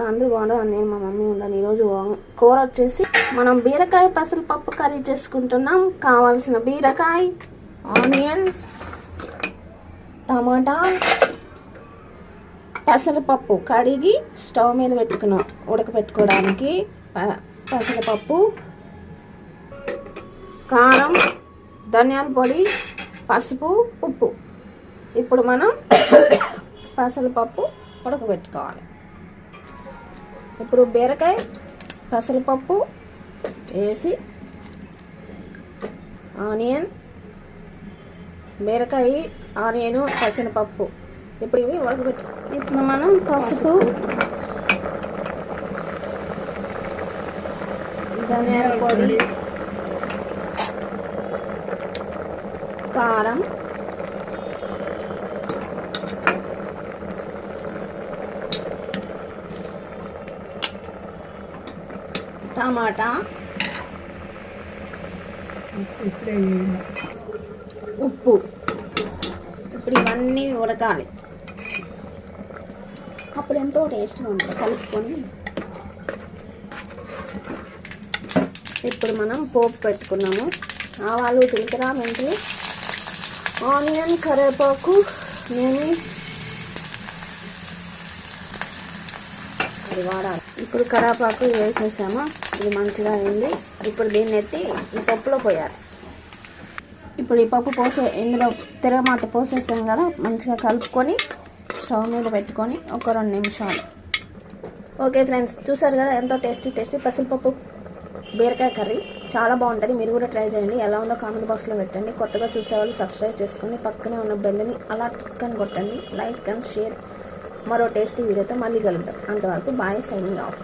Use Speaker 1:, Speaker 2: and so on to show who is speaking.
Speaker 1: అందరూ బాగున్నారు. నేను మా మమ్మీ ఉన్నాను. ఈరోజు కూర వచ్చేసి మనం బీరకాయ పెసరపప్పు కర్రీ చేసుకుంటున్నాం. కావాల్సిన బీరకాయ, ఆనియన్, టమాటా, పెసరపప్పు కడిగి స్టవ్ మీద పెట్టుకున్నాం ఉడకపెట్టుకోవడానికి. పెసరపప్పు, కారం, ధనియాల పొడి, పసుపు, ఉప్పు. ఇప్పుడు మనం పెసరపప్పు ఉడకబెట్టుకోవాలి. ఇప్పుడు బీరకాయ పెసరపప్పు వేసి ఆనియన్, బీరకాయ, ఆనియన్, పెసరపప్పు ఇప్పుడు ఇవి ఉడకబెట్టుకో. ఇప్పుడు మనం పసుపు, ధనియాల పొడి, కారం, టమాటా, ఉప్పు ఇప్పుడు ఇవన్నీ ఉడకాలి. అప్పుడు ఎంతో టేస్ట్గా ఉంటుంది కలుపుకొని. ఇప్పుడు మనం పోపు పెట్టుకున్నాము. ఆవాలు, జీలకర్ర, మెంతులు, ఆనియన్, కరివేపాకు, నేను అది వాడాలి. ఇప్పుడు కరివేపాకు వేసేసాము. ఇది మంచిగా అయింది. ఇప్పుడు దీన్ని ఎత్తి ఈ పప్పులో పోయాలి. ఇప్పుడు ఈ పప్పు ఇందులో తిరగమాత పోసేసాం కదా, మంచిగా కలుపుకొని స్టవ్ మీద పెట్టుకొని ఒక 2 నిమిషాలు. ఓకే ఫ్రెండ్స్, చూసారు కదా ఎంతో టేస్టీ పెసరపప్పు బీరకాయ కర్రీ. చాలా బాగుంటుంది. మీరు కూడా ట్రై చేయండి. ఎలా ఉందో కామెంట్ బాక్స్లో పెట్టండి. కొత్తగా చూసేవాళ్ళు సబ్స్క్రైబ్ చేసుకొని పక్కనే ఉన్న బెల్ని అలా టిక్ అని కొట్టండి. Like and share. మరో టేస్టీ వీడియోతో మళ్ళీ కలుద్దాం. అంతవరకు బాయ్, సైనింగ్ ఆఫ్.